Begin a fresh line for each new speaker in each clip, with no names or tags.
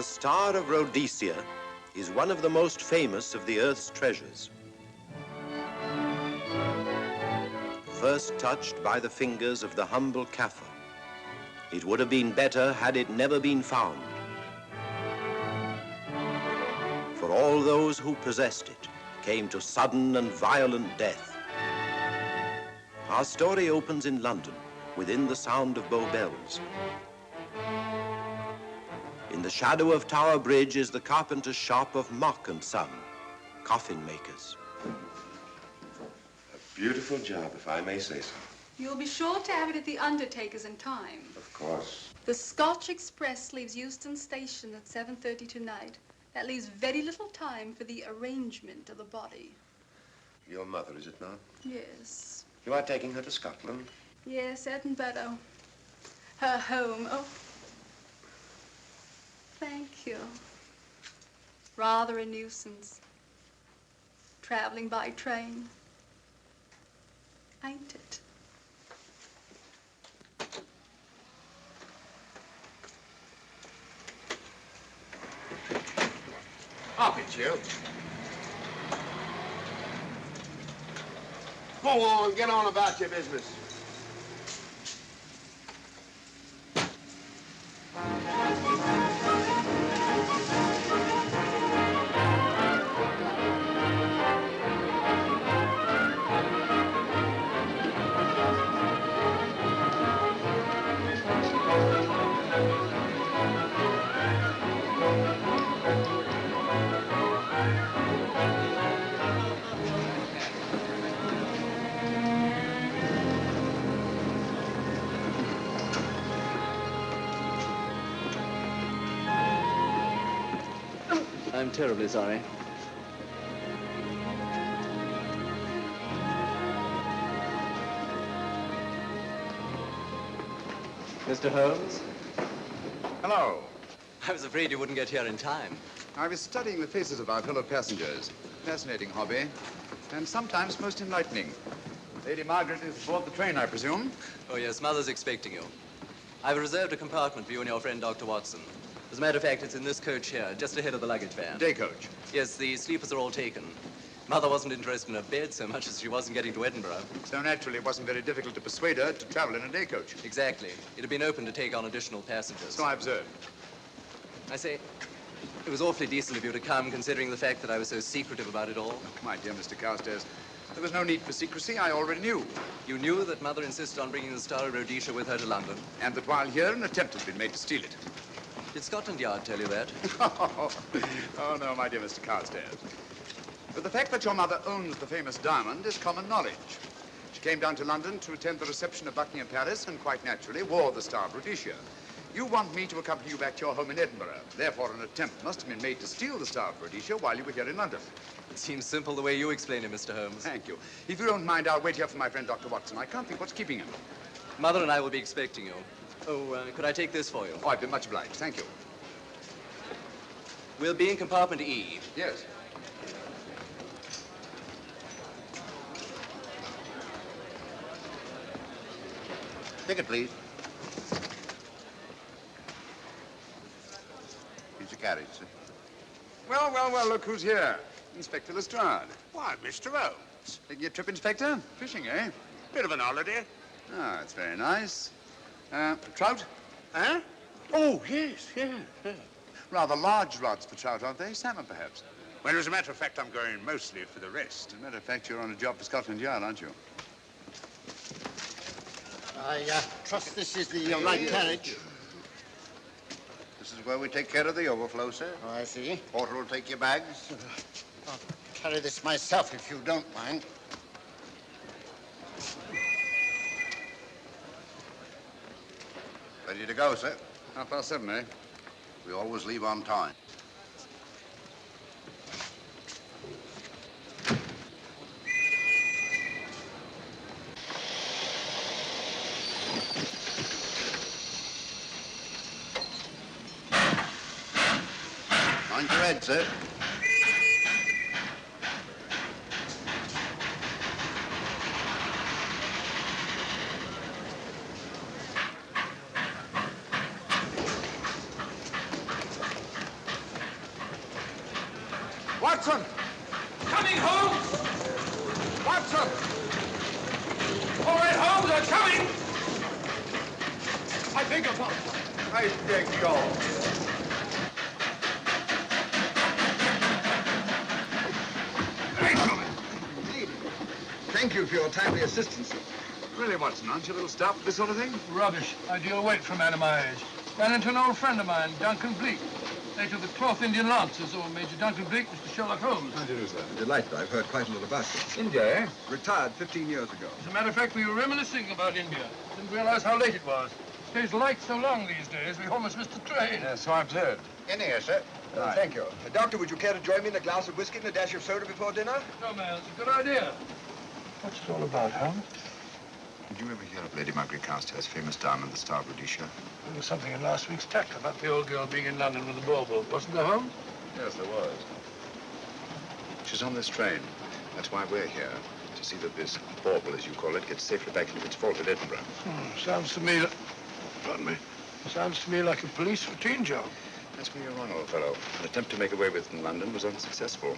The Star of Rhodesia is one of the most famous of the Earth's treasures. First touched by the fingers of the humble Kaffir, it would have been better had it never been found. For all those who possessed it came to sudden and violent death. Our story opens in London, within the sound of Bow Bells. In the shadow of Tower Bridge is the carpenter's shop of Mock and Son, coffin makers.
A beautiful job, if I may say so.
You'll be sure to have it at the undertaker's in time.
Of course.
The Scotch Express leaves Euston Station at 7:30 tonight. That leaves very little time for the arrangement of the body.
Your mother, is it not?
Yes.
You are taking her to Scotland?
Yes, Edinburgh. Her home. Oh. Thank you. Rather a nuisance. Traveling by train. Ain't it?
Up it, you. Go on, get on about your business.
I'm terribly sorry. Mr. Holmes?
Hello.
I was afraid you wouldn't get here in time.
I was studying the faces of our fellow passengers. Fascinating hobby, and sometimes most enlightening. Lady Margaret is aboard the train, I presume?
Oh, yes, Mother's expecting you. I've reserved a compartment for you and your friend, Dr. Watson. As a matter of fact, it's in this coach here, just ahead of the luggage van.
Day coach?
Yes, the sleepers are all taken. Mother wasn't interested in a bed so much as she wasn't getting to Edinburgh.
So naturally, it wasn't very difficult to persuade her to travel in a day coach.
Exactly. It had been open to take on additional passengers.
So I observed.
I say, it was awfully decent of you to come, considering the fact that I was so secretive about it all.
My dear Mr. Carstairs, there was no need for secrecy. I already knew.
You knew that Mother insisted on bringing the Star of Rhodesia with her to London?
And that while here, an attempt has been made to steal it.
Did Scotland Yard tell you that?
Oh, no, my dear Mr. Carstairs. But the fact that your mother owns the famous diamond is common knowledge. She came down to London to attend the reception of Buckingham Palace and quite naturally wore the Star of Rhodesia. You want me to accompany you back to your home in Edinburgh. Therefore, an attempt must have been made to steal the Star of Rhodesia while you were here in London.
It seems simple the way you explain it, Mr. Holmes.
Thank you. If you don't mind, I'll wait here for my friend, Dr. Watson. I can't think what's keeping him.
Mother and I will be expecting you. Oh, could I take this for you?
Oh, I'd be much obliged. Thank you.
We'll be in compartment E.
Yes.
Ticket, please. Here's your carriage, sir.
Well, well, well, look who's here. Inspector Lestrade.
Why, Mr. Holmes.
Taking a trip, Inspector? Fishing, eh?
Bit of an holiday.
Ah, that's very nice. Trout?
Huh? Oh, yes, yeah.
Rather large rods for trout, aren't they? Salmon, perhaps?
Well, as a matter of fact, I'm going mostly for the rest.
As a matter of fact, you're on a job for Scotland Yard, aren't you?
I trust this is the right carriage. This is where we take care of the overflow, sir. Oh, I see. Porter will take your bags. I'll carry this myself, if you don't mind. Ready to go, sir?
7:30, eh?
We always leave on time. Mind your head, sir.
Watson!
Coming, Holmes!
Watson!
All right, Holmes, I'm coming!
I beg your pardon. I beg yours.
Thank you for your timely assistance.
Really, Watson, aren't you a little stout for this sort of thing?
Rubbish. Ideal weight for a man of my age. Ran into an old friend of mine, Duncan Bleak. Late of the Cloth Indian Lancers, or Major Duncan Bleak, Mr. Sherlock Holmes.
How do you do, sir? Delighted. I've heard quite a lot about you.
India, eh?
Retired 15 years ago.
As a matter of fact, we were reminiscing about India. Didn't realize how late it was. Stays light so long these days, we almost missed the train.
Yeah, so I've heard.
In here, sir.
Right.
Thank you. Doctor, would you care to join me in a glass of whiskey and a dash of soda before dinner?
No, man, it's a good idea. What's it all about, Holmes?
Did you ever hear of Lady Margaret Carstairs' famous diamond, the Star of Rhodesia?
There was something in last week's text about the old girl being in London with the bauble, wasn't there, Holmes?
Yes, there was. She's on this train. That's why we're here. To see that this bauble, as you call it, gets safely back into its vault at Edinburgh.
Sounds to me, pardon me, sounds to me like a police routine job.
That's where you're wrong, old fellow. An attempt to make away with it in London was unsuccessful.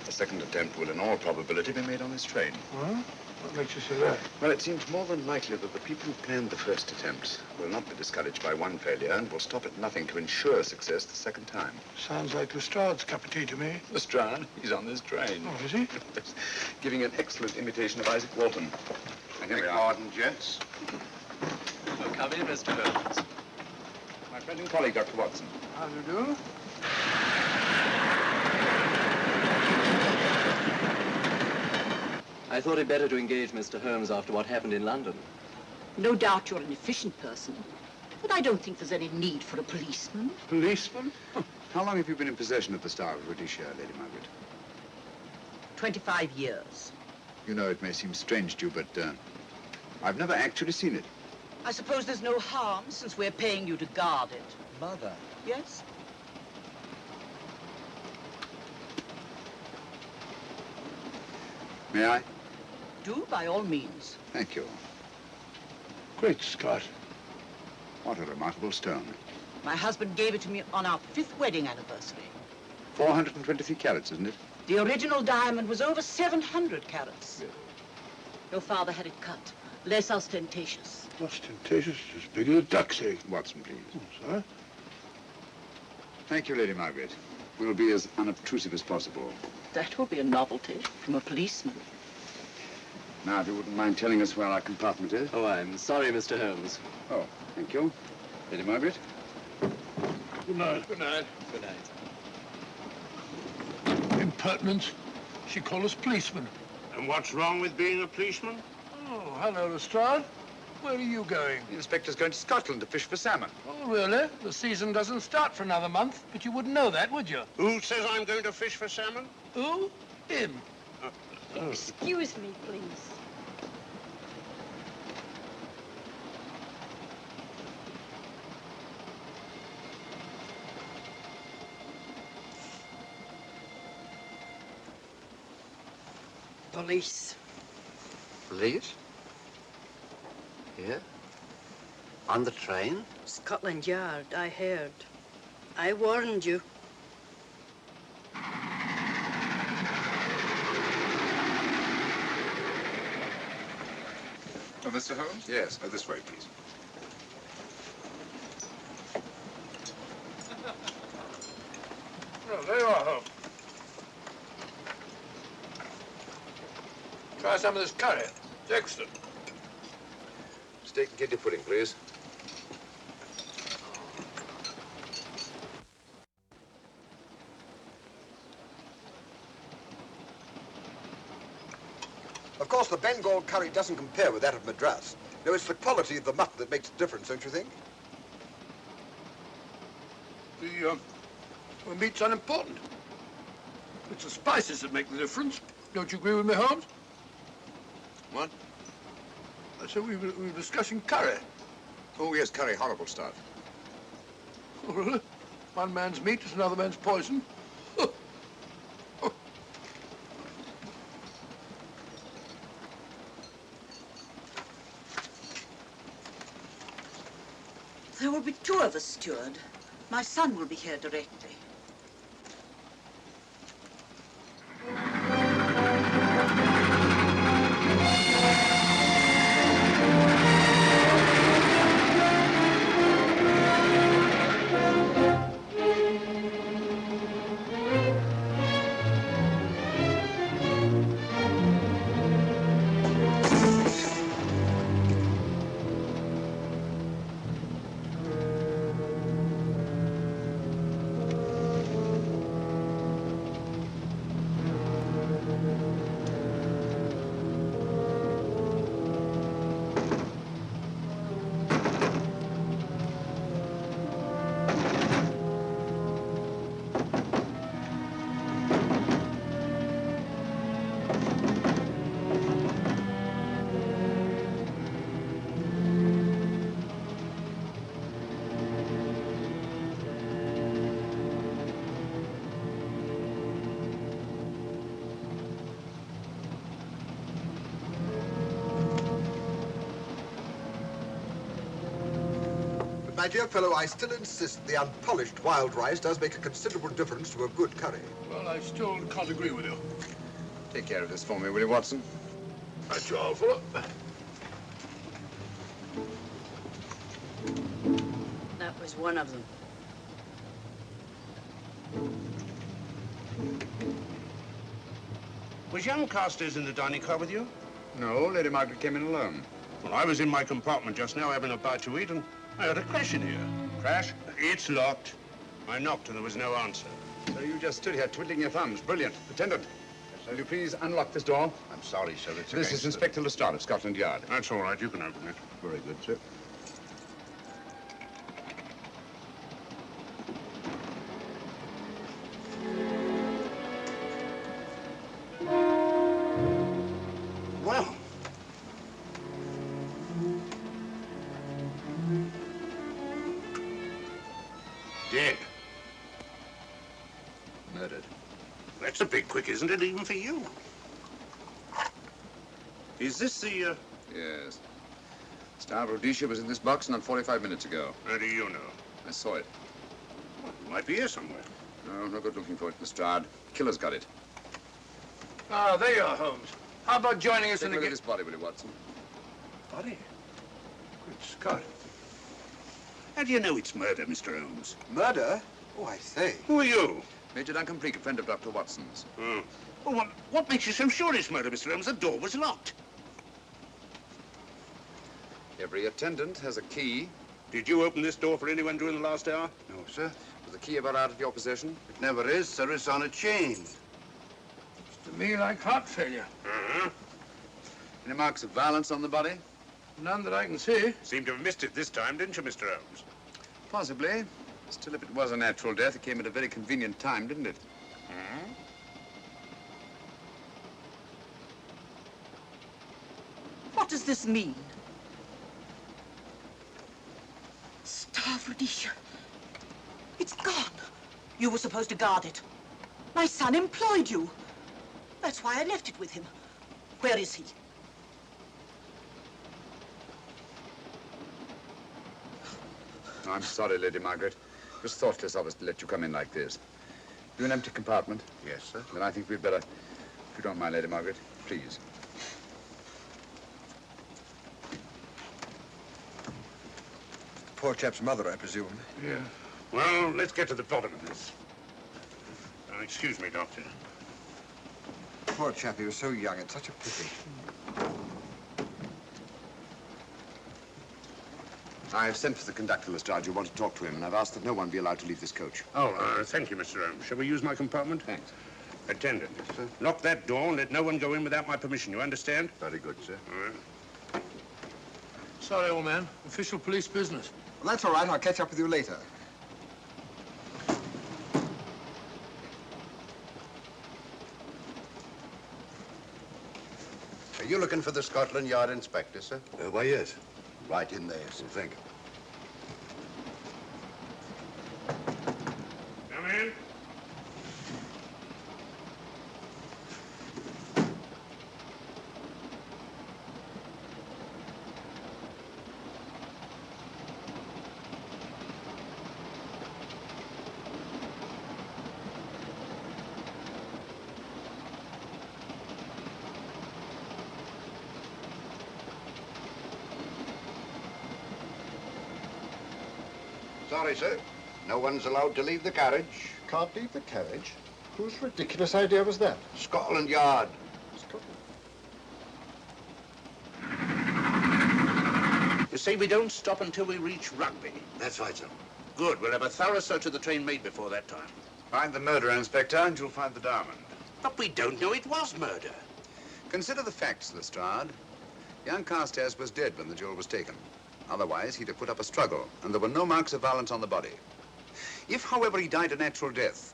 The second attempt will, in all probability, be made on this train.
Well, what makes you say that?
Well, it seems more than likely that the people who planned the first attempt will not be discouraged by one failure and will stop at nothing to ensure success the second time.
Sounds like Lestrade's cup of tea to me.
Lestrade, he's on this train.
Oh, is he?
Giving an excellent imitation of Isaac Walton. And here we are.
Pardon, gents.
Oh, come in, Mr. Holmes.
My friend and colleague, Dr. Watson.
How do you do?
I thought it better to engage Mr. Holmes after what happened in London.
No doubt you're an efficient person, but I don't think there's any need for a policeman.
Policeman?
How long have you been in possession of the Star of Rhodesia, Lady Margaret?
25 years.
You know, it may seem strange to you, but I've never actually seen it.
I suppose there's no harm since we're paying you to guard it.
Mother.
Yes?
May I?
Do, by all means.
Thank you.
Great Scott.
What a remarkable stone.
My husband gave it to me on our 5th wedding anniversary.
423 carats, isn't it?
The original diamond was over 700 carats.
Yes.
Your father had it cut, less ostentatious.
Ostentatious, as big as a duck's egg.
Watson, please.
Oh, sir?
Thank you, Lady Margaret. We'll be as unobtrusive as possible.
That will be a novelty from a policeman.
Now, if you wouldn't mind telling us where our compartment is.
Oh, I'm sorry, Mr. Holmes.
Oh, thank you. Lady Margaret?
Good night. Good night.
Good night.
Impertinence. She called us policemen.
And what's wrong with being a policeman?
Oh, hello, Lestrade. Where are you going?
The inspector's going to Scotland to fish for salmon.
Oh, really? The season doesn't start for another month, but you wouldn't know that, would you?
Who says I'm going to fish for salmon?
Who? Him.
Excuse me, please.
Police.
Police? Here? On the train?
Scotland Yard, I heard. I warned you.
Oh, Mr. Holmes? Yes. This way, please.
Oh, there you are, Holmes. Try some of this curry. It's excellent.
Steak and kidney pudding, please.
Of course, the Bengal curry doesn't compare with that of Madras. No, it's the quality of the mutton that makes the difference, don't you think?
The meat's unimportant. It's the spices that make the difference. Don't you agree with me, Holmes?
What?
I said we were discussing curry.
Oh, yes, curry, horrible stuff.
Oh, really? One man's meat is another man's poison. Oh. Oh.
There will be 2 of us, steward. My son will be here directly.
My dear fellow, I still insist the unpolished wild rice does make a considerable difference to a good curry.
Well, I still can't agree with you.
Take care of this for me, will you, Watson?
That's all, fella.
That was one of them.
Was young Carstairs in the dining car with you?
No, Lady Margaret came in alone.
Well, I was in my compartment just now having a bite to eat, and I heard a crash in here.
Crash?
It's locked. I knocked, and there was no answer.
So you just stood here twiddling your thumbs. Brilliant. Attendant, will you please unlock this door?
I'm sorry, sir. It's
This is Inspector Lestrade of Scotland Yard.
That's all right. You can open it.
Very good, sir.
Well, dead.
Murdered.
That's a bit quick, isn't it, even for you? Is this the,
Yes. Star of Rhodesia was in this box not 45 minutes ago.
How do you know?
I saw it.
Well, it might be here somewhere.
No, no good looking for it, Lestrade. Killer's got it.
Ah, there you are, Holmes. How about joining us
Take
in
a
the
look at this body, will you, Watson?
Body? Good Scott. How do you know it's murder, Mr. Holmes?
Murder? Oh, I say.
Who are you?
Major Duncan Bleak, a friend of Dr. Watson's.
Oh. Well, what makes you so sure it's murder, Mr. Holmes? The door was locked.
Every attendant has a key.
Did you open this door for anyone during the last hour?
No, sir.
Was the key ever out of your possession?
It never is, sir. It's on a chain.
To me, like heart failure.
Uh-huh.
Any marks of violence on the body?
None that I can see.
Seemed to have missed it this time, didn't you, Mr. Holmes?
Possibly. Still, if it was a natural death, it came at a very convenient time, didn't it?
Hmm?
What does this mean? Star of Rhodesia. It's gone. You were supposed to guard it. My son employed you. That's why I left it with him. Where is he?
I'm sorry, Lady Margaret. It was thoughtless of us to let you come in like this. You an empty compartment?
Yes, sir.
Then I think we'd better, if you don't mind, Lady Margaret, please.
Poor chap's mother, I presume.
Yeah. Well, let's get to the bottom of this. Excuse me, Doctor.
Poor chap, he was so young. It's such a pity.
I've sent for the conductor, Lestrade. You want to talk to him, and I've asked that no one be allowed to leave this coach.
Oh, thank you, Mr. Holmes. Shall we use my compartment?
Thanks.
Attendant.
Yes, sir.
Lock that door and let no one go in without my permission. You understand?
Very good, sir.
All right.
Sorry, old man. Official police business.
Well, that's all right. I'll catch up with you later.
Are you looking for the Scotland Yard inspector, sir?
Why, yes.
Right in there, sir.
Thank you.
Come in.
Sorry, sir. No one's allowed to leave the carriage.
Can't leave the carriage? Whose ridiculous idea was that?
Scotland Yard.
You see, we don't stop until we reach Rugby.
That's right, sir.
Good. We'll have a thorough search of the train made before that time.
Find the murderer, Inspector, and you'll find the diamond.
But we don't know it was murder.
Consider the facts, Lestrade. Young Carstairs was dead when the jewel was taken. Otherwise, he'd have put up a struggle, and there were no marks of violence on the body. If, however, he died a natural death,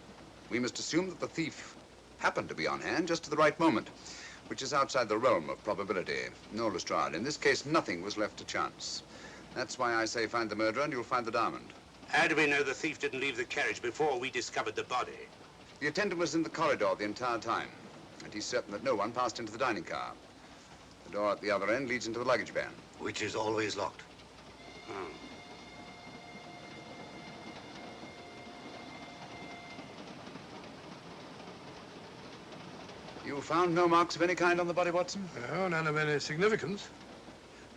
we must assume that the thief happened to be on hand just at the right moment, which is outside the realm of probability. No, Lestrade, in this case, nothing was left to chance. That's why I say find the murderer and you'll find the diamond.
How do we know the thief didn't leave the carriage before we discovered the body?
The attendant was in the corridor the entire time, and he's certain that no one passed into the dining car. The door at the other end leads into the luggage van.
Which is always locked.
Oh.
You found no marks of any kind on the body, Watson?
No, none of any significance.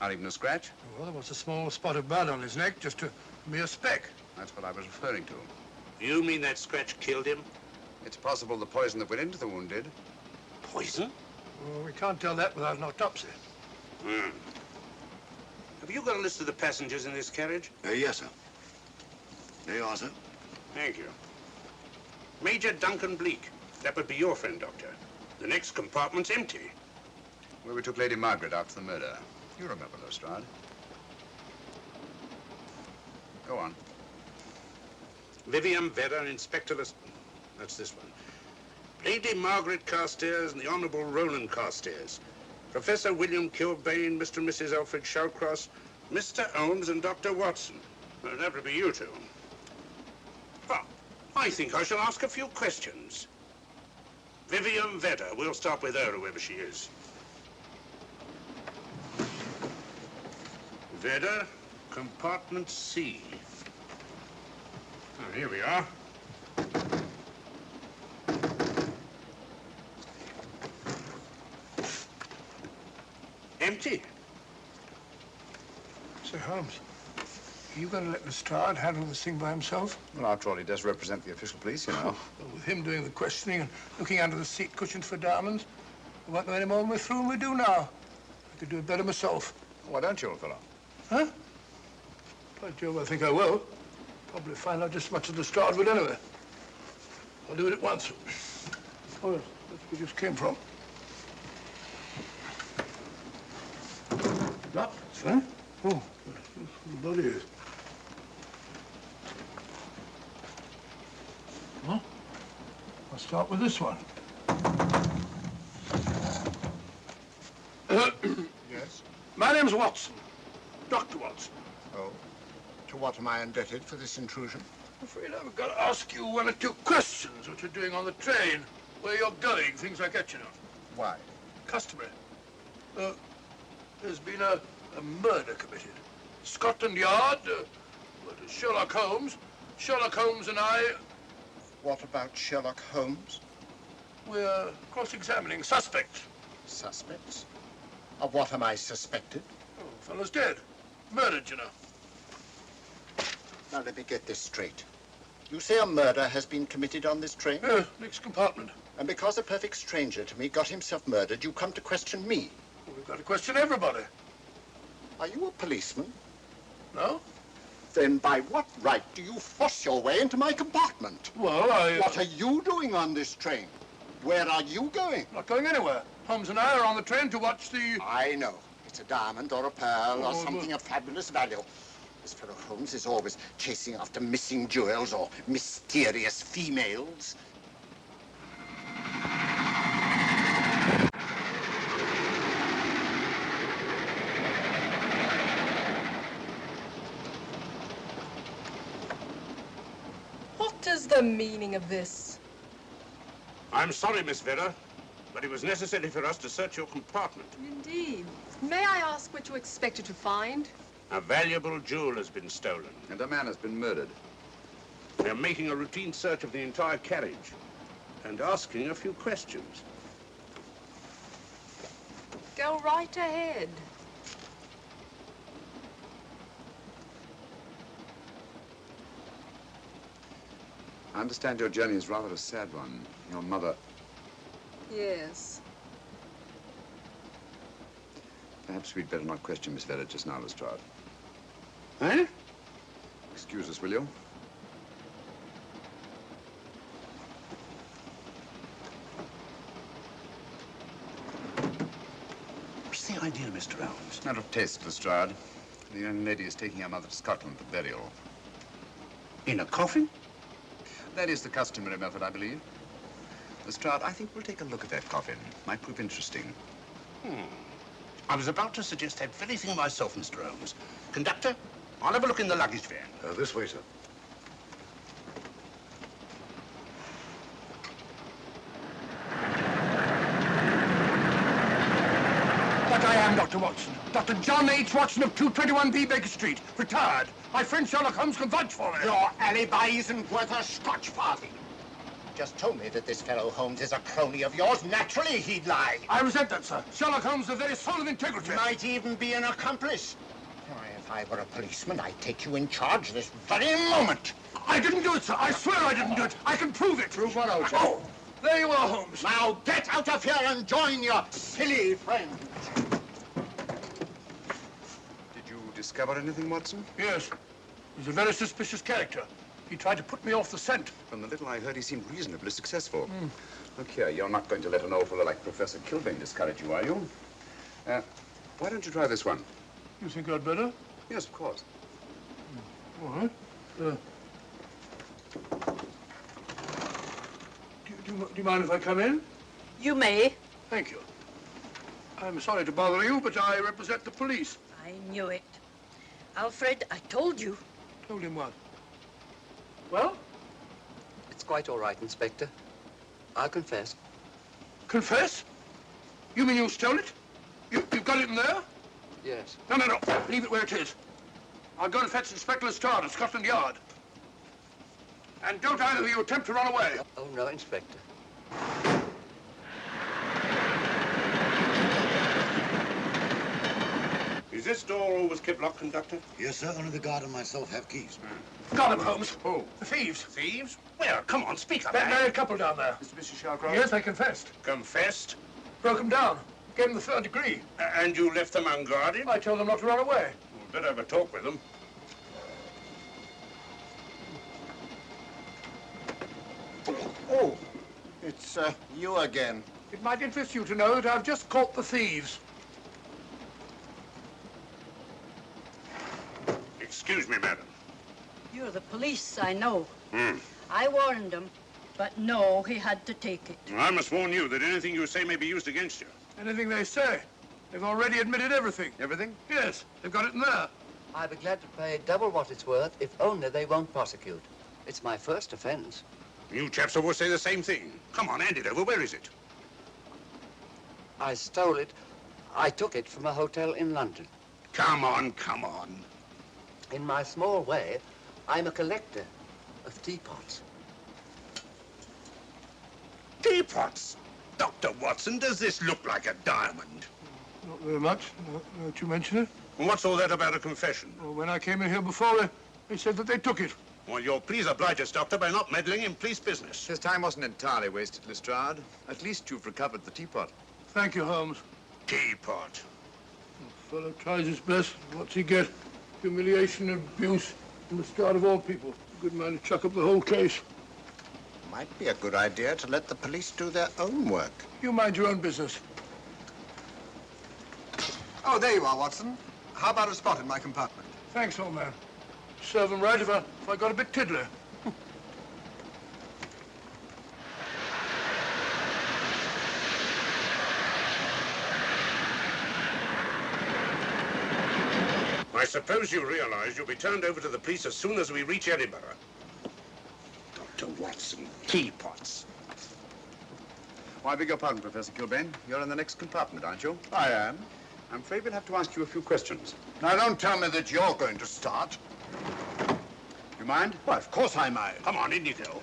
Not even a scratch?
Well, there was a small spot of blood on his neck, just a mere speck.
That's what I was referring to.
You mean that scratch killed him?
It's possible the poison that went into the wound did.
Poison?
Well, we can't tell that without an autopsy.
Hmm. Have you got a list of the passengers in this carriage?
Yes, sir. There you are, sir.
Thank you. Major Duncan Bleak. That would be your friend, Doctor. The next compartment's empty.
Where we took Lady Margaret after the murder. You remember, Lestrade. Go on.
Vivian Vedder and Inspector That's this one. Lady Margaret Carstairs and the Honourable Roland Carstairs. Professor William Kilbane, Mr. and Mrs. Alfred Shawcross, Mr. Holmes and Dr. Watson. Well, that would be you two. Well, I think I shall ask a few questions. Vivian Vedder. We'll start with her, whoever she is. Vedder, compartment C. Oh, here we are. Empty.
Sir Holmes, are you going to let Lestrade handle this thing by himself?
Well, after all, he does represent the official police, you know.
Well, with him doing the questioning and looking under the seat cushions for diamonds, we won't know any more when we're through than we do now. I could do it better myself.
Why don't you, old fellow?
Huh? By Jove, I think I will. Probably find out just as much as Lestrade would anyway. I'll do it at once. Oh, yes, that's where we just came from. That, sir? Oh, the body is. Huh? I'll start with this one.
Yes?
My name's Watson. Dr. Watson.
Oh. To what am I indebted for this intrusion?
I'm afraid I've got to ask you one or two questions. What you're doing on the train, where you're going, things like that, you know.
Why?
Customary. There's been a murder committed. Scotland Yard, Sherlock Holmes. Sherlock Holmes and I...
What about Sherlock Holmes?
We're cross-examining suspects.
Suspects? Of what am I suspected?
Oh, the fellow's dead. Murdered, you know.
Now, let me get this straight. You say a murder has been committed on this train?
Next compartment.
And because a perfect stranger to me got himself murdered, you come to question me?
Well, we've got to question everybody.
Are you a policeman?
No?
Then by what right do you force your way into my compartment?
Well,
What are you doing on this train? Where are you going?
Not going anywhere. Holmes and I are on the train to watch the...
I know. It's a diamond or a pearl or something of fabulous value. This fellow Holmes is always chasing after missing jewels or mysterious females.
What is the meaning of this?
I'm sorry, Miss Vedder, but it was necessary for us to search your compartment.
Indeed. May I ask what you expected to find?
A valuable jewel has been stolen.
And a man has been murdered.
We're making a routine search of the entire carriage and asking a few questions.
Go right ahead.
I understand your journey is rather a sad one. Your mother...
Yes.
Perhaps we'd better not question Miss Vedder just now, Lestrade.
Eh?
Excuse us, will you?
What's the idea, Mr. Holmes?
Matter of taste, Lestrade. The young lady is taking her mother to Scotland for burial.
In a coffin?
That is the customary method, I believe. Lestrade, I think we'll take a look at that coffin. Might prove interesting.
I was about to suggest that very thing myself, Mr. Holmes. Conductor, I'll have a look in the luggage van.
This way, sir.
But I am Dr. Watson. Dr. John H. Watson of 221B Baker Street. Retired. My friend Sherlock Holmes can vouch for me.
Your alibi isn't worth a Scotch farthing. just told me that this fellow Holmes is a crony of yours. Naturally, he'd lie.
I resent that, sir. Sherlock Holmes, the very soul of integrity.
Might even be an accomplice. Why, if I were a policeman, I'd take you in charge this very moment.
I didn't do it, sir. I swear I didn't do it. I can prove it.
Prove what, old chap?
Oh, there you are, Holmes.
Now get out of here and join your silly friends.
Did you discover anything, Watson?
Yes. He's a very suspicious character. He tried to put me off the scent.
From the little I heard, he seemed reasonably successful. Look here, you're not going to let an old fellow like Professor Kilbane discourage you, are you? Why don't you try this one?
You think I'd better?
Yes, of course.
All right. Do you mind if I come in?
You may.
Thank you. I'm sorry to bother you, but I represent the police.
I knew it. Alfred, I told you.
Told him what? Well?
It's quite all right, Inspector. I'll confess.
Confess? You mean you stole it? You've got it in there?
Yes.
No. Leave it where it is. I'll go and fetch Inspector Lestrade at Scotland Yard. And don't either of you attempt to run away.
Oh, no, Inspector.
Is this door always kept locked, Conductor?
Yes, sir. Only the guard and myself have keys.
Got them, Holmes.
Who?
The thieves.
Thieves? Where? Come on, speak up.
That married couple down there.
Mr. Shawcross?
Yes, they confessed.
Confessed?
Broke them down. Gave them the third degree.
And you left them unguarded?
I told them not to run away.
We'd better have a talk with them.
Oh, it's you again.
It might interest you to know that I've just caught the thieves.
Excuse me, madam.
You're the police, I know.
Hmm.
I warned him, but no, he had to take it.
I must warn you that anything you say may be used against you.
Anything they say. They've already admitted everything.
Everything?
Yes, they've got it in there.
I'd be glad to pay double what it's worth if only they won't prosecute. It's my first offense.
You chaps always say the same thing. Come on, hand it over. Where is it?
I stole it. I took it from a hotel in London.
Come on, come on.
In my small way, I'm a collector of teapots.
Teapots? Dr. Watson, does this look like a diamond?
Not very much, now that you mention it.
And what's all that about a confession?
Well, when I came in here before, they said that they took it.
Well, you'll please oblige us, Doctor, by not meddling in police business.
His time wasn't entirely wasted, Lestrade. At least you've recovered the teapot.
Thank you, Holmes.
Teapot.
The fellow tries his best. What's he get? Humiliation and abuse from the start of all people. A good man to chuck up the whole case.
Might be a good idea to let the police do their own work.
You mind your own business.
Oh, there you are, Watson. How about a spot in my compartment?
Thanks, old man. Serve him right if I got a bit tiddler.
I suppose you realize you'll be turned over to the police as soon as we reach Edinburgh. Dr. Watson, teapots.
Oh, I beg your pardon, Professor Kilbane. You're in the next compartment, aren't you?
I am.
I'm afraid we'll have to ask you a few questions.
Now, don't tell me that you're going to start.
You mind?
Well, of course I mind.
Come on, in you go.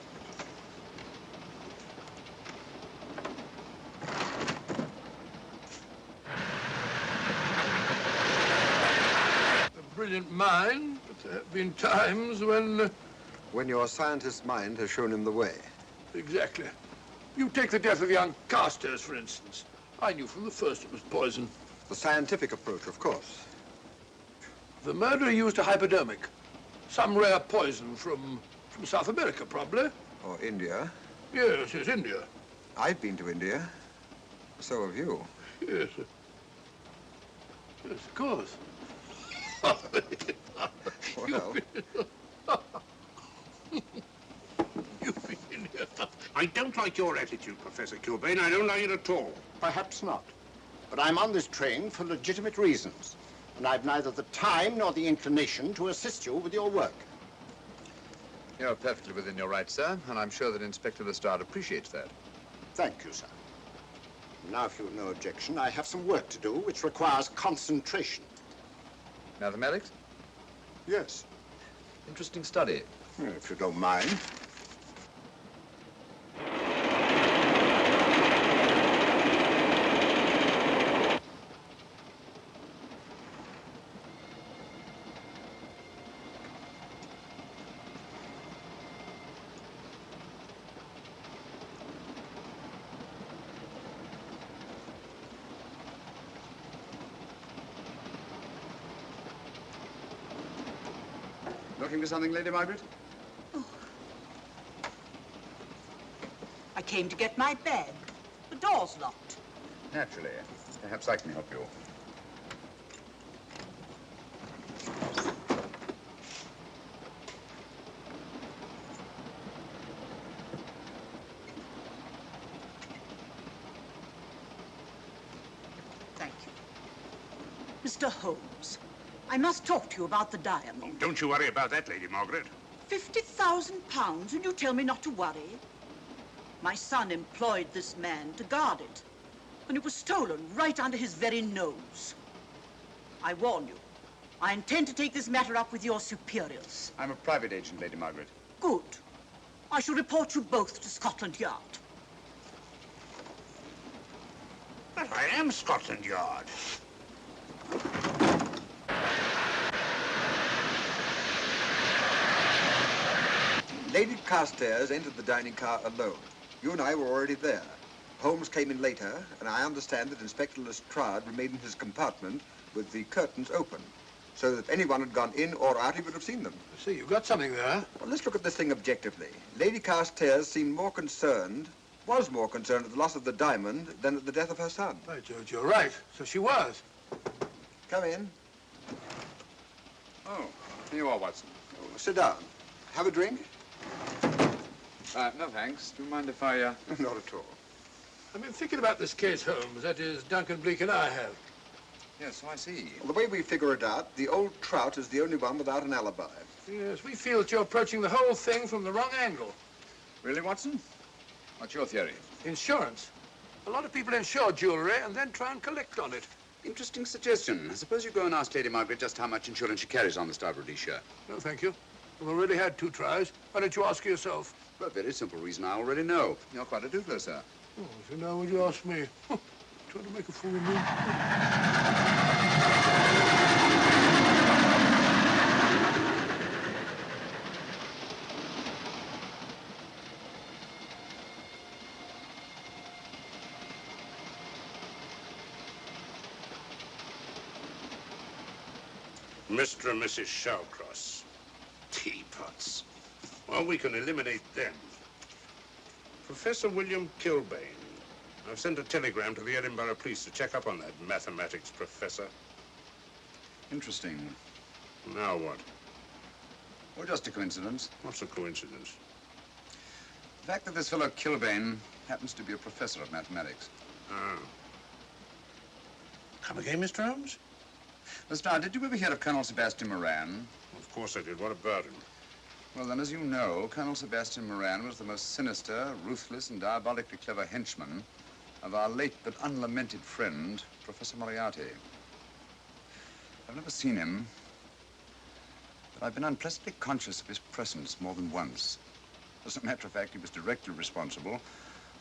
A brilliant mind, but there have been times when...
When your scientist's mind has shown him the way.
Exactly. You take the death of young Carstairs, for instance. I knew from the first it was poison.
The scientific approach, of course.
The murderer used a hypodermic. Some rare poison from South America, probably.
Or India.
Yes, India.
I've been to India. So have you.
Yes. Yes, of course.
Well,
You've been in here.
I don't like your attitude, Professor Kilbane. I don't like it at all.
Perhaps not. But I'm on this train for legitimate reasons. And I've neither the time nor the inclination to assist you with your work.
You're perfectly within your rights, sir, and I'm sure that Inspector Lestrade appreciates that.
Thank you, sir. Now, if you've no objection, I have some work to do which requires concentration.
Mathematics?
Yes.
Interesting study.
If you don't mind.
Looking for something, Lady Margaret?
I came to get my bag. The door's locked.
Naturally. Perhaps I can help you.
Thank you. Mr. Holmes, I must talk to you about the diamond.
Don't you worry about that, Lady Margaret.
£50,000 and you tell me not to worry? My son employed this man to guard it, and it was stolen right under his very nose. I warn you, I intend to take this matter up with your superiors.
I'm a private agent, Lady Margaret.
Good. I shall report you both to Scotland Yard.
But I am Scotland Yard.
Lady Carstairs entered the dining car alone. You and I were already there. Holmes came in later, and I understand that Inspector Lestrade remained in his compartment with the curtains open, so that if anyone had gone in or out, he would have seen them.
I see, you've got something there.
Well, let's look at this thing objectively. Lady Carstairs seemed more concerned, was more concerned at the loss of the diamond than at the death of her son.
By George, you're right. So she was.
Come in.
Oh, here you are, Watson.
Oh, sit down. Have a drink?
No, thanks. Do you mind if I,
Not at all.
I've been thinking about this case, Holmes. That is, Duncan Bleak and I have.
Yes, so I see.
Well, the way we figure it out, the old trout is the only one without an alibi.
Yes, we feel that you're approaching the whole thing from the wrong angle.
Really, Watson? What's your theory?
Insurance. A lot of people insure jewelry and then try and collect on it.
Interesting suggestion. I suppose you go and ask Lady Margaret just how much insurance she carries on the Star Rhodesia.
No, thank you. We've already had 2 tries. Why don't you ask her yourself?
For a very simple reason I already know. You're quite a doodler, sir.
Oh, so now would you ask me? Trying to make a fool of me.
Mr. and Mrs. Shawcross. Teapots. Well, we can eliminate them. Professor William Kilbane. I've sent a telegram to the Edinburgh police to check up on that mathematics professor.
Interesting.
Now what?
Well, just a coincidence.
What's a coincidence?
The fact that this fellow Kilbane happens to be a professor of mathematics.
Ah. Come again, Mr. Holmes?
Lestrade, did you ever hear of Colonel Sebastian Moran?
Of course I did. What about him?
Well, then, as you know, Colonel Sebastian Moran was the most sinister, ruthless, and diabolically clever henchman of our late but unlamented friend, Professor Moriarty. I've never seen him, but I've been unpleasantly conscious of his presence more than once. As a matter of fact, he was directly responsible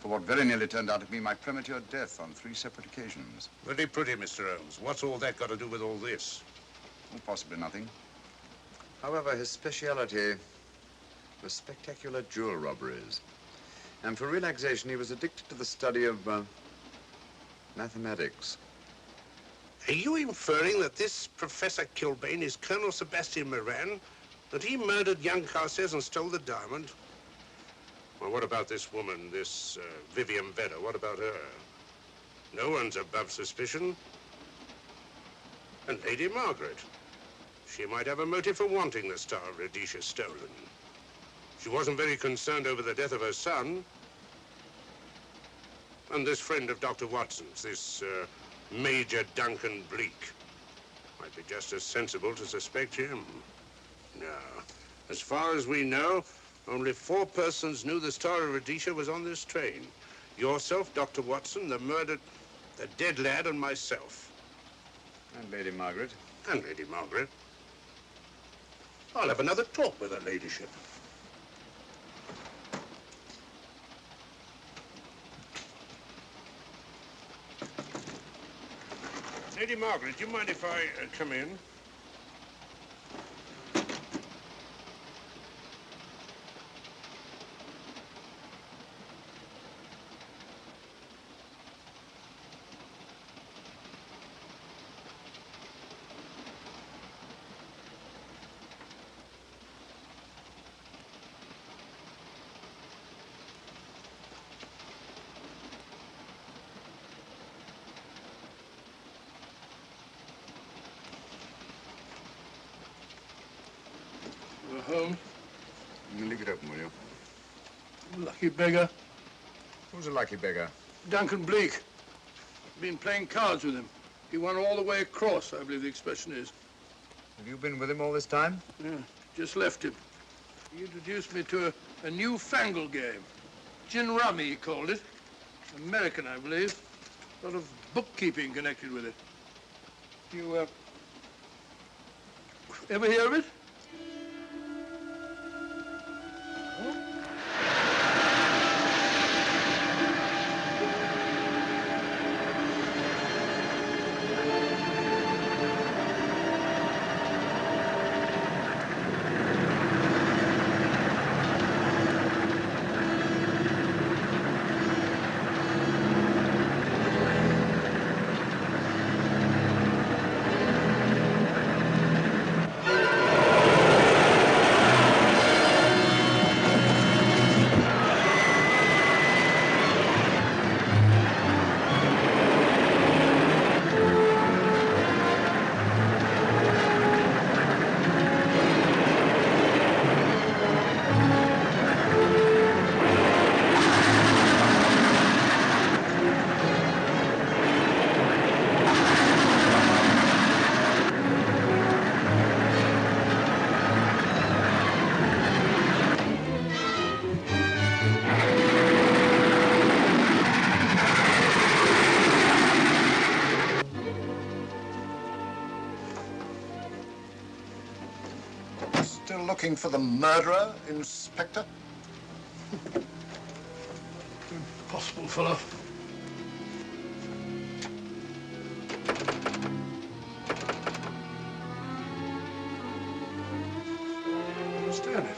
for what very nearly turned out to be my premature death on 3 separate occasions.
Very pretty, Mr. Holmes. What's all that got to do with all this?
Well, possibly nothing. However, his speciality was spectacular jewel robberies. And for relaxation, he was addicted to the study of mathematics.
Are you inferring that this Professor Kilbane is Colonel Sebastian Moran? That he murdered young Carstairs and stole the diamond? Well, what about this woman, this Vivian Vedder? What about her? No one's above suspicion. And Lady Margaret. She might have a motive for wanting the Star of Rhodesia stolen. She wasn't very concerned over the death of her son. And this friend of Dr. Watson's, this Major Duncan Bleak, might be just as sensible to suspect him. No. As far as we know, only 4 persons knew the Star of Rhodesia was on this train. Yourself, Dr. Watson, the dead lad, and myself.
And Lady Margaret.
And Lady Margaret. I'll have another talk with her ladyship. Lady Margaret, do you mind if I come in?
Holmes.
You leave it open, will you?
Lucky beggar.
Who's a lucky beggar?
Duncan Bleak. Been playing cards with him. He won all the way across, I believe the expression is.
Have you been with him all this time?
Yeah, just left him. He introduced me to a newfangled game. Gin rummy, he called it. American, I believe. A lot of bookkeeping connected with it. You, ever hear of it?
Still looking for the murderer, Inspector?
Impossible, fellow. I understand it.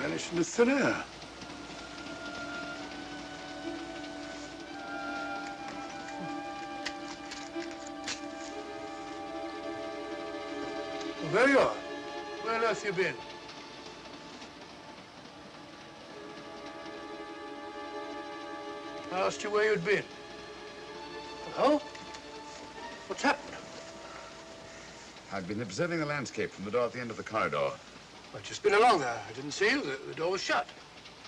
Vanished into thin air. Well, there you are. Where on earth have you been? I asked you where you'd been. Hello? What's happened?
I've been observing the landscape from the door at the end of the corridor.
I've just been along there. I didn't see you. The door was shut.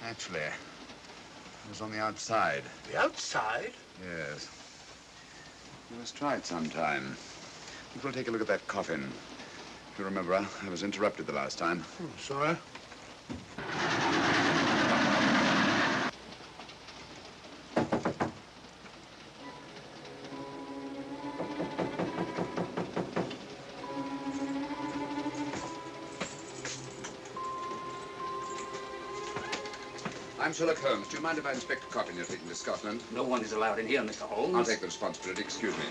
Actually, I was on the outside.
The outside?
Yes. You must try it sometime. You will take a look at that coffin. If you remember, I was interrupted the last time.
Sorry.
I'm Sherlock Holmes. Do you mind if I inspect a coffin you're taking to Scotland?
No one is allowed in here, Mr. Holmes.
I'll take the responsibility. Excuse me.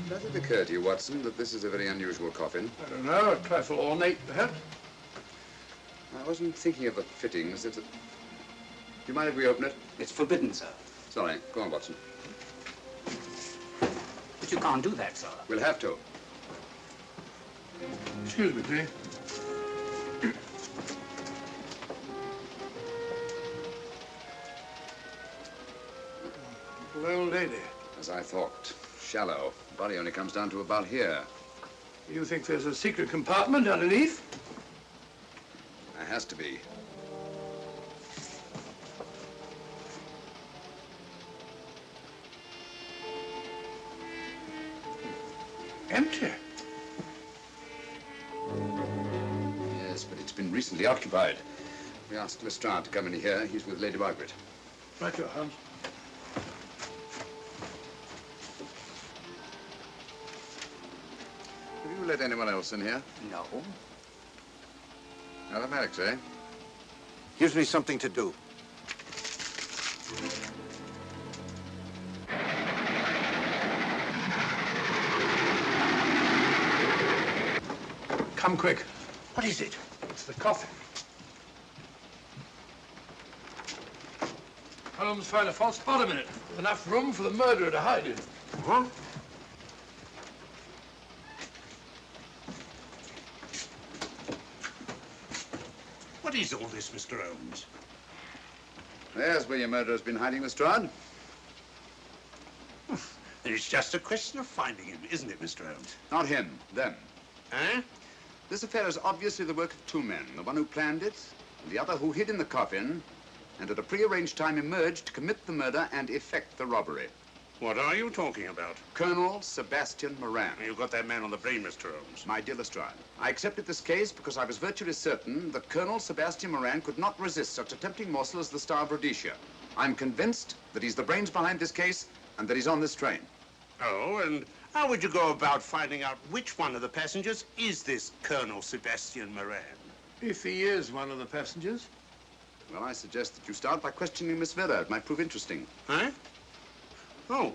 Does it occur to you, Watson, that this is a very unusual coffin?
I don't know. A trifle ornate, perhaps.
I wasn't thinking of the fittings. Do you mind if we open it?
It's forbidden, sir.
Sorry. Go on, Watson.
But you can't do that, sir.
We'll have to.
Excuse me, please. Little old lady.
As I thought. Shallow. Body only comes down to about here.
You think there's a secret compartment underneath?
There has to be.
Empty.
Yes, but it's been recently occupied. We asked Lestrade to come in here. He's with Lady Margaret.
Right, your Holmes.
Have you let anyone else in here?
No.
Mathematics, eh?
Gives me something to do.
Come quick.
What is it?
It's the coffin. Holmes found a false bottom in it, with enough room for the murderer to hide in.
Huh? What is all this, Mr. Holmes?
There's where your murderer's been hiding, Lestrade.
Then it's just a question of finding him, isn't it, Mr. Holmes?
Not him, them.
Eh?
This affair is obviously the work of two men, the one who planned it, and the other who hid in the coffin, and at a prearranged time emerged to commit the murder and effect the robbery.
What are you talking about?
Colonel Sebastian Moran.
You got that man on the brain, Mr. Holmes.
My dear Lestrade, I accepted this case because I was virtually certain that Colonel Sebastian Moran could not resist such a tempting morsel as the Star of Rhodesia. I'm convinced that he's the brains behind this case and that he's on this train.
Oh, and how would you go about finding out which one of the passengers is this Colonel Sebastian Moran?
If he is one of the passengers.
Well, I suggest that you start by questioning Miss Vera. It might prove interesting.
Huh? Oh.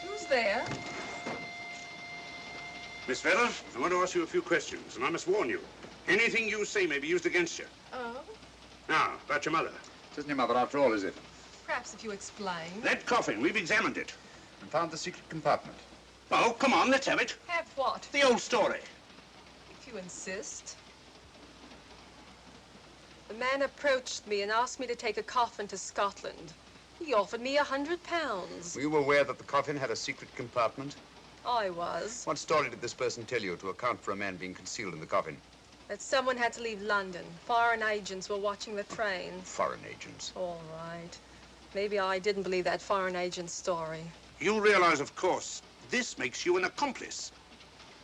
Who's there?
Miss Vera, I want to ask you a few questions, and I must warn you. Anything you say may be used against you.
Oh?
Now, about your mother.
It isn't your mother after all, is it?
Perhaps if you explain.
That coffin, we've examined it.
And found the secret compartment.
Oh, come on, let's have it.
Have what?
The old story.
If you insist. The man approached me and asked me to take a coffin to Scotland. He offered me £100.
Were you aware that the coffin had a secret compartment?
I was.
What story did this person tell you to account for a man being concealed in the coffin?
That someone had to leave London. Foreign agents were watching the trains.
Foreign agents.
All right. Maybe I didn't believe that foreign agent story.
You realize, of course, this makes you an accomplice.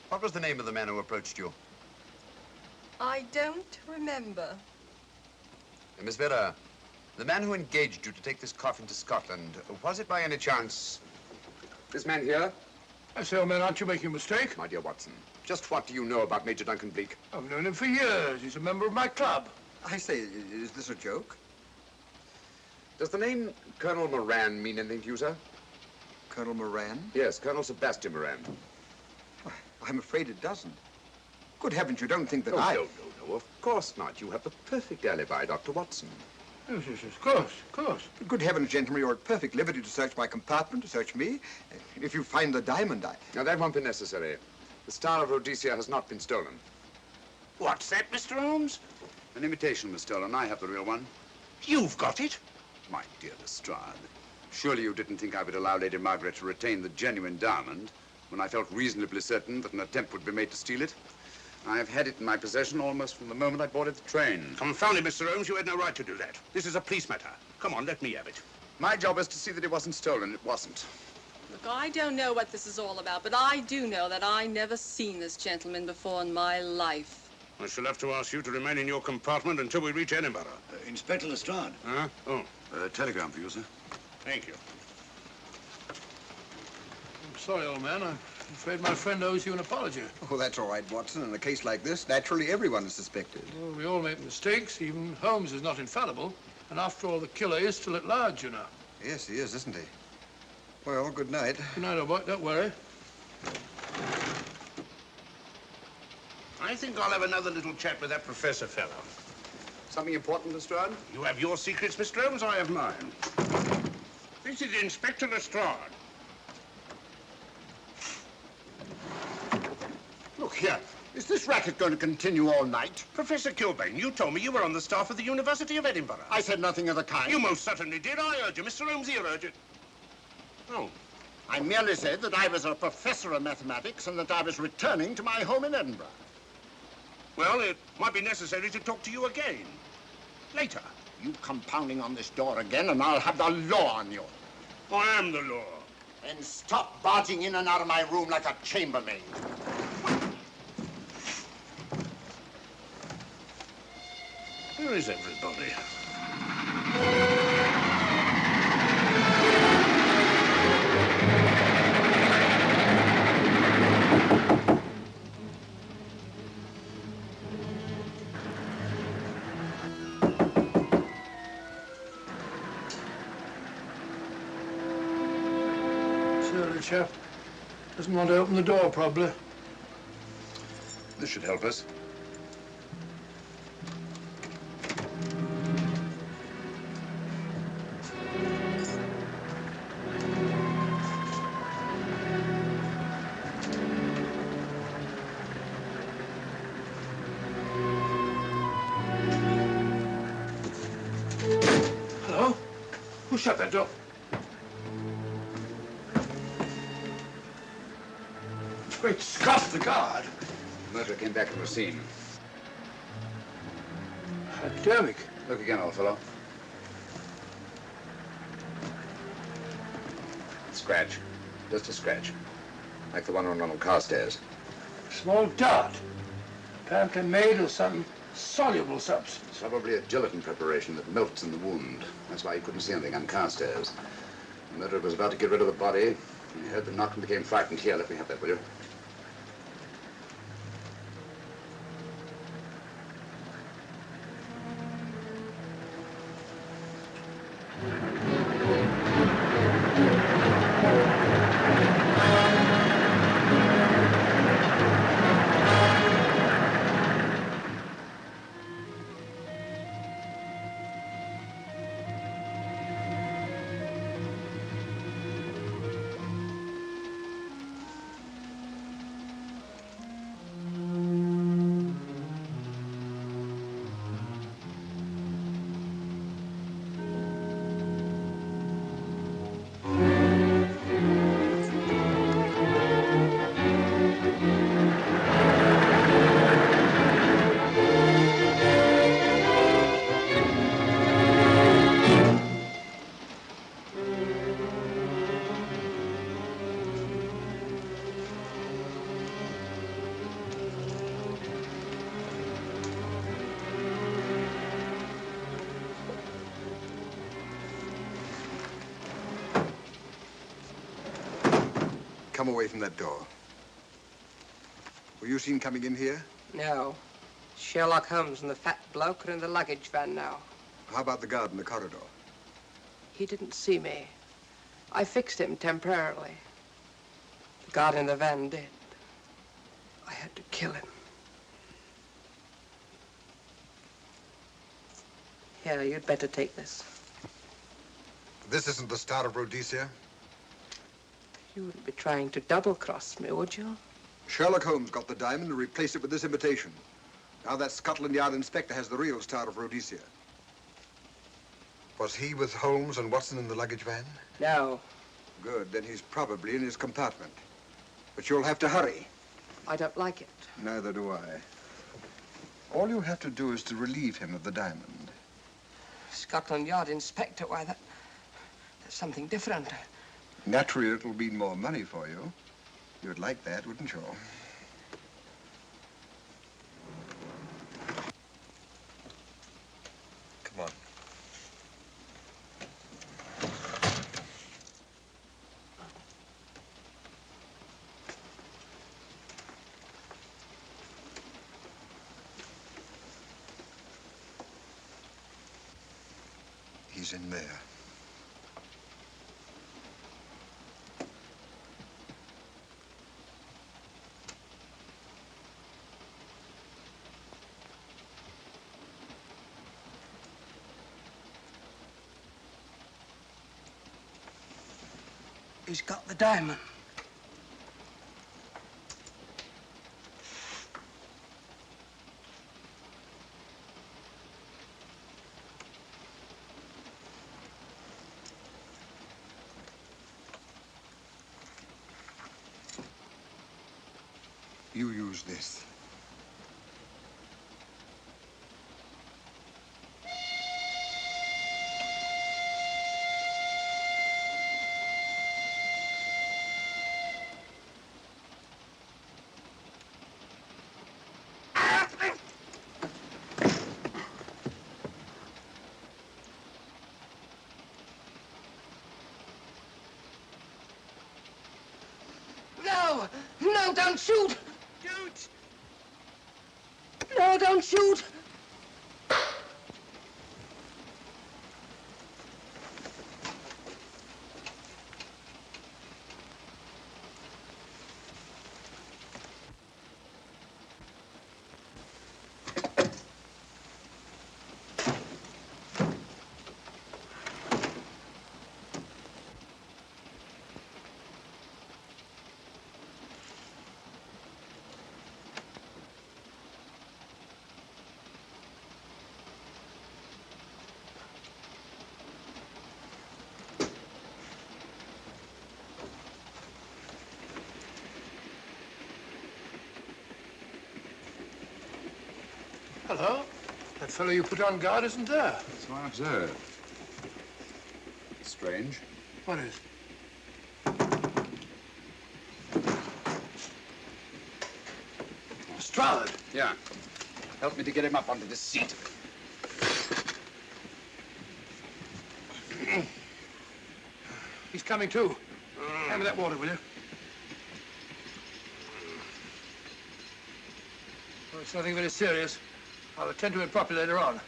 What was the name of the man who approached you?
I don't remember.
Miss Vera, the man who engaged you to take this coffin to Scotland, was it by any chance this man here?
I say, old man, aren't you making a mistake?
My dear Watson, just what do you know about Major Duncan Bleak?
I've known him for years. He's a member of my club.
I say, is this a joke?
Does the name Colonel Moran mean anything to you, sir?
Colonel Moran?
Yes, Colonel Sebastian Moran.
I'm afraid it doesn't. Good heavens, you don't think that
No,
I...
no, of course not. You have the perfect alibi, Dr. Watson.
Yes, of course, of course.
Good heavens, gentlemen, you're at perfect liberty to search my compartment, to search me. If you find the diamond,
Now, that won't be necessary. The Star of Rhodesia has not been stolen.
What's that, Mr. Holmes?
An imitation was stolen. I have the real one.
You've got it?
My dear Lestrade, surely you didn't think I would allow Lady Margaret to retain the genuine diamond when I felt reasonably certain that an attempt would be made to steal it? I have had it in my possession almost from the moment I boarded the train.
Confound it, Mr. Holmes, you had no right to do that. This is a police matter. Come on, let me have it.
My job is to see that it wasn't stolen. It wasn't.
Look, I don't know what this is all about, but I do know that I never seen this gentleman before in my life.
I shall have to ask you to remain in your compartment until we reach Edinburgh.
Inspector Lestrade.
Huh? Oh.
Telegram for you, sir.
Thank you.
I'm sorry, old man. I'm afraid my friend owes you an apology.
Oh, that's all right, Watson. In a case like this, naturally everyone is suspected.
Well, we all make mistakes. Even Holmes is not infallible. And after all, the killer is still at large, you know.
Yes, he is, isn't he? Well, good night.
Good night, old boy. Don't worry.
I think I'll have another little chat with that professor fellow.
Something important, Lestrade?
You have your secrets, Mr. Holmes, I have mine. This is Inspector Lestrade.
Look here. Is this racket going to continue all night?
Professor Kilbane, you told me you were on the staff of the University of Edinburgh.
I said nothing of the kind.
You most certainly did. I urge you. Mr. Holmes here urged it. Oh,
I merely said that I was a professor of mathematics and that I was returning to my home in Edinburgh.
Well, it might be necessary to talk to you again. Later.
You come pounding on this door again and I'll have the law on you.
I am the law.
Then stop barging in and out of my room like a chambermaid.
Where is everybody?
Surly chap doesn't want to open the door, probably.
This should help us.
Hello? Who shut that door? Great Scott, the guard.
The murderer came back from the scene.
Hypodermic.
Look again, old fellow. Scratch. Just a scratch. Like the one on Ronald Carstairs.
Small dart. Apparently made of some soluble substance.
Probably a gelatin preparation that melts in the wound. That's why you couldn't see anything on Carstairs. The murderer was about to get rid of the body. He heard the knock and became frightened. Here, let me have that, will you?
Come away from that door. Were you seen coming in here?
No. Sherlock Holmes and the fat bloke are in the luggage van now.
How about the guard in the corridor?
He didn't see me. I fixed him temporarily. The guard in the van did. I had to kill him. Here, you'd better take this.
This isn't the Star of Rhodesia?
You wouldn't be trying to double-cross me, would you?
Sherlock Holmes got the diamond and replaced it with this imitation. Now that Scotland Yard inspector has the real Star of Rhodesia. Was he with Holmes and Watson in the luggage van?
No.
Good, then he's probably in his compartment. But you'll have to hurry.
I don't like it.
Neither do I. All you have to do is to relieve him of the diamond.
Scotland Yard inspector, why, that's something different.
Naturally, it'll mean more money for you. You'd like that, wouldn't you? Come on. He's in there.
He's got the diamond.
You use this.
No! No, don't shoot! Shoot! No, don't shoot!
Hello. That fellow you put on guard isn't there.
So I observe. Strange.
What is? Lestrade.
Yeah. Help me to get him up onto this seat.
He's coming too. Hand me that water, will you? Well, it's nothing very serious. I'll attend to it properly later on.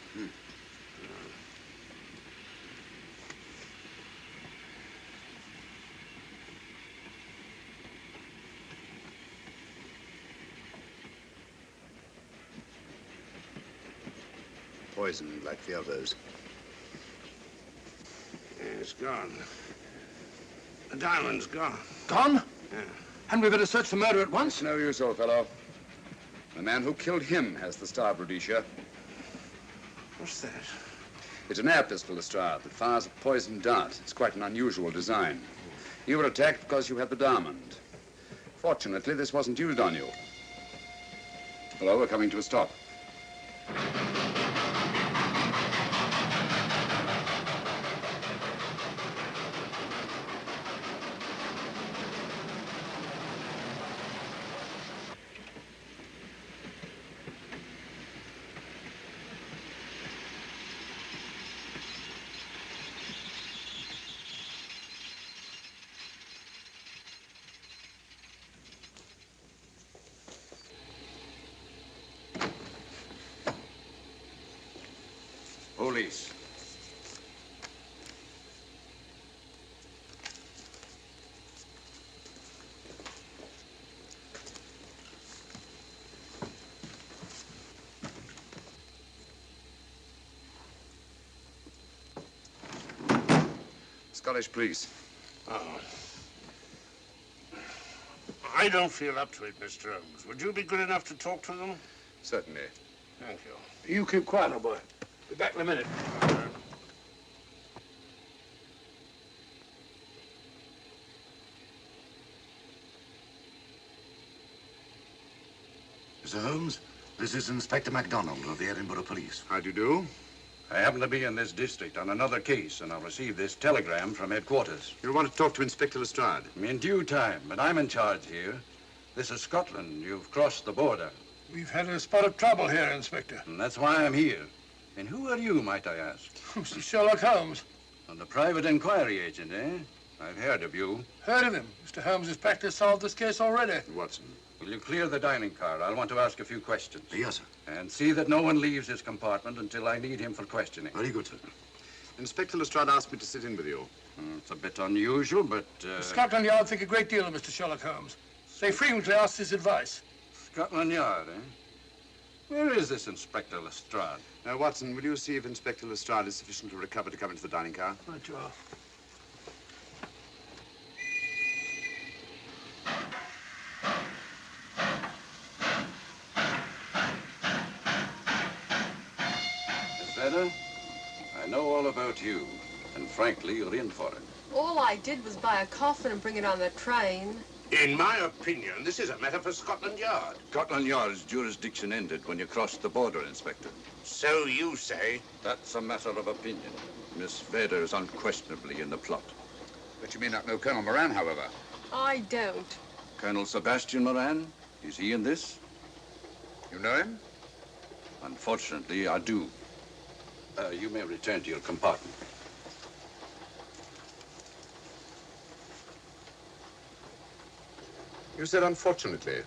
Poisoned like the others.
Yeah, it's gone. The diamond's gone.
Gone?
Yeah.
Hadn't we better search for murder at once?
It's no use, old fellow. The man who killed him has the star, Rhodesia.
What's that?
It's an air pistol, Lestrade, that fires a poisoned dart. It's quite an unusual design. You were attacked because you had the diamond. Fortunately, this wasn't used on you. Hello, we're coming to a stop. Police. Scottish police.
Oh. I don't feel up to it, Mr. Holmes. Would you be good enough to talk to them?
Certainly.
Thank you.
You keep quiet, old boy. Be back in a minute.
Mr. Holmes, this is Inspector MacDonald of the Edinburgh Police.
How do you do?
I happen to be in this district on another case, and I've received this telegram from headquarters.
You want to talk to Inspector Lestrade?
In due time, but I'm in charge here. This is Scotland. You've crossed the border.
We've had a spot of trouble here, Inspector.
And that's why I'm here. And who are you, might I ask?
Mr. Sherlock Holmes.
And the private inquiry agent, eh? I've heard of you.
Heard of him. Mr. Holmes has practically solved this case already.
Watson.
Will you clear the dining car? I'll want to ask a few questions. Yes, sir. And see that no one leaves his compartment until I need him for questioning. Very good, sir.
Inspector Lestrade asked me to sit in with you.
It's a bit unusual, but...
Scotland Yard think a great deal of Mr. Sherlock Holmes. They frequently ask his advice.
Scotland Yard, eh? Where is this Inspector Lestrade?
Now, Watson, will you see if Inspector Lestrade is sufficiently recovered to come into the dining car?
Right, you are.
Miss Vedder, I know all about you, and frankly, you're in for it.
All I did was buy a coffin and bring it on the train.
In my opinion, this is a matter for Scotland Yard.
Scotland Yard's jurisdiction ended when you crossed the border, Inspector.
So you say?
That's a matter of opinion. Miss Vader is unquestionably in the plot.
But you may not know Colonel Moran, however.
I don't.
Colonel Sebastian Moran, is he in this?
You know him?
Unfortunately, I do. You may return to your compartment.
You said unfortunately.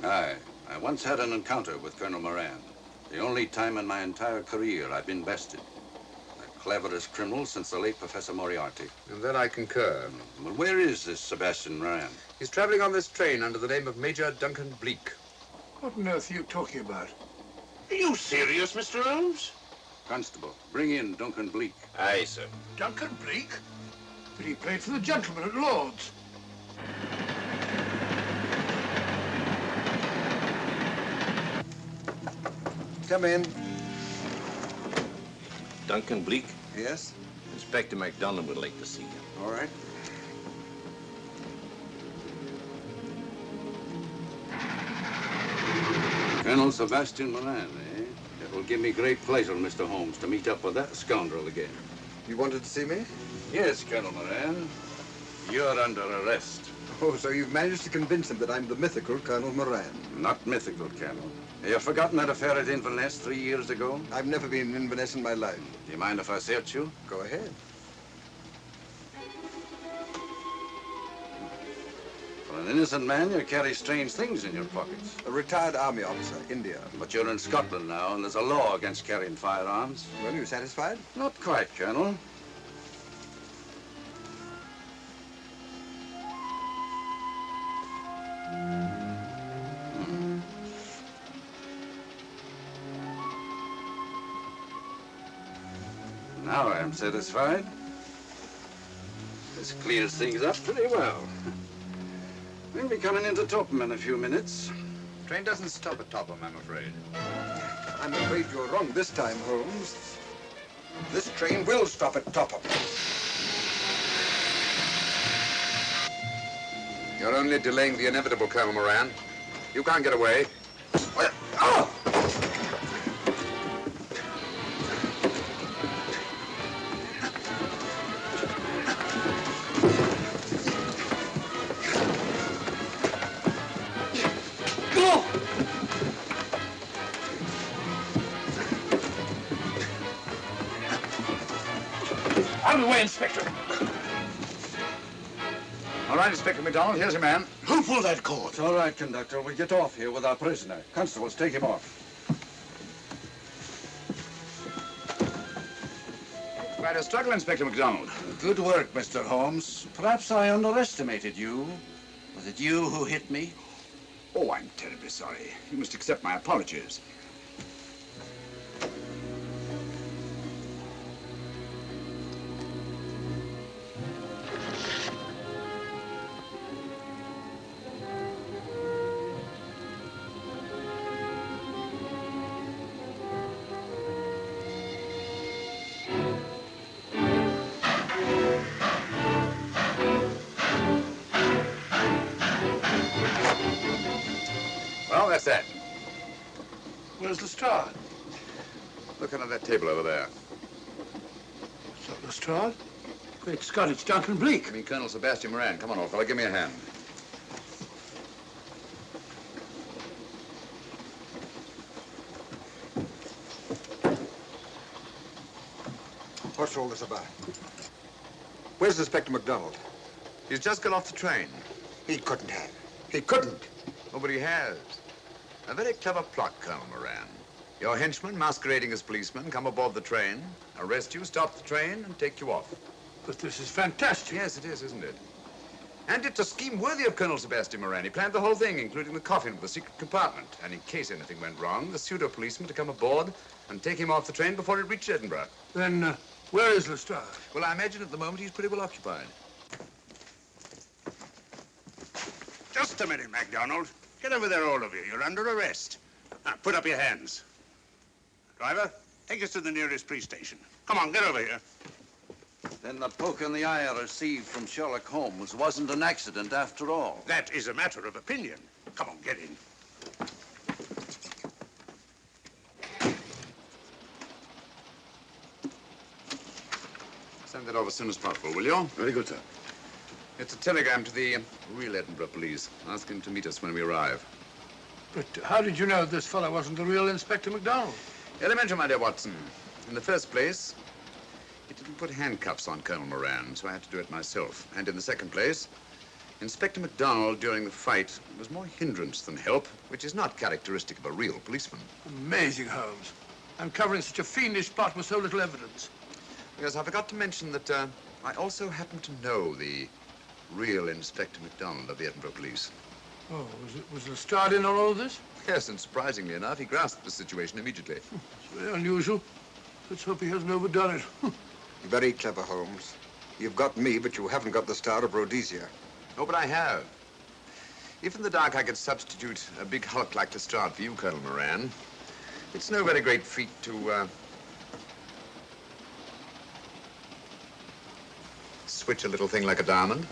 Aye. I once had an encounter with Colonel Moran. The only time in my entire career I've been bested. The cleverest criminal since the late Professor Moriarty.
And that I concur.
Well, where is this Sebastian Moran?
He's traveling on this train under the name of Major Duncan Bleak.
What on earth are you talking about?
Are you serious, Mr. Holmes?
Constable, bring in Duncan Bleak.
Aye, sir.
Duncan Bleak? But he played for the gentleman at Lord's.
Come in.
Duncan Bleak?
Yes?
Inspector MacDonald would like to see you.
All right.
Colonel Sebastian Moran, eh? It will give me great pleasure, Mr. Holmes, to meet up with that scoundrel again.
You wanted to see me?
Yes, Colonel Moran. You're under arrest.
Oh, so you've managed to convince him that I'm the mythical Colonel Moran.
Not mythical, Colonel. You've forgotten that affair at Inverness 3 years ago?
I've never been in Inverness in my life.
Do you mind if I search you?
Go ahead.
For an innocent man, you carry strange things in your pockets.
A retired army officer, India.
But you're in Scotland now, and there's a law against carrying firearms.
Well, you satisfied?
Not quite, Colonel. Now I am satisfied. This clears things up pretty well. We'll be coming into Topham in a few minutes.
Train doesn't stop at Topham, I'm afraid.
I'm afraid you're wrong this time, Holmes. This train will stop at Topham.
You're only delaying the inevitable, Colonel Moran. You can't get away. Oh!
Out of the way, Inspector.
All right, Inspector MacDonald, here's your man.
Who pulled that cord?
It's all right, conductor. We'll get off here with our prisoner. Constables, take him off.
Quite a struggle, Inspector MacDonald.
Good work, Mr. Holmes. Perhaps I underestimated you. Was it you who hit me?
Oh, I'm terribly sorry. You must accept my apologies. Well, that's that.
Where's Lestrade?
Look under that table over there.
It's not Lestrade. Great Scott, it's Duncan Bleak.
I mean, Colonel Sebastian Moran. Come on, old fella, give me a hand.
What's all this about? Where's Inspector MacDonald?
He's just got off the train.
He couldn't have. He couldn't.
Nobody has. A very clever plot, Colonel Moran. Your henchmen, masquerading as policemen, come aboard the train, arrest you, stop the train, and take you off.
But this is fantastic.
Yes, it is, isn't it? And it's a scheme worthy of Colonel Sebastian Moran. He planned the whole thing, including the coffin with the secret compartment. And in case anything went wrong, the pseudo-policeman to come aboard and take him off the train before it reached Edinburgh.
Then, where is Lestrade?
Well, I imagine at the moment he's pretty well occupied.
Just a minute, MacDonald. Get over there, all of you. You're under arrest. Now, put up your hands. Driver, take us to the nearest police station. Come on, get over here.
Then the poke in the eye I received from Sherlock Holmes wasn't an accident after all.
That is a matter of opinion. Come on, get in.
Send that off as soon as possible, will you?
Very good, sir.
It's a telegram to the real Edinburgh police. Ask him to meet us when we arrive.
But how did you know this fellow wasn't the real Inspector MacDonald?
Elementary, my dear Watson. In the first place, it didn't put handcuffs on Colonel Moran, so I had to do it myself. And in the second place, Inspector MacDonald during the fight was more hindrance than help, which is not characteristic of a real policeman.
Amazing, Holmes. Uncovering such a fiendish plot with so little evidence.
Yes, I forgot to mention that I also happen to know the real Inspector MacDonald of the Edinburgh Police.
Oh, was Lestrade in on all of this?
Yes, and surprisingly enough, he grasped the situation immediately.
It's very unusual. Let's hope he hasn't overdone it.
Very clever, Holmes. You've got me, but you haven't got the Star of Rhodesia.
Oh, but I have. If in the dark I could substitute a big hulk like Lestrade for you, Colonel Moran, it's no very great feat to, switch a little thing like a diamond.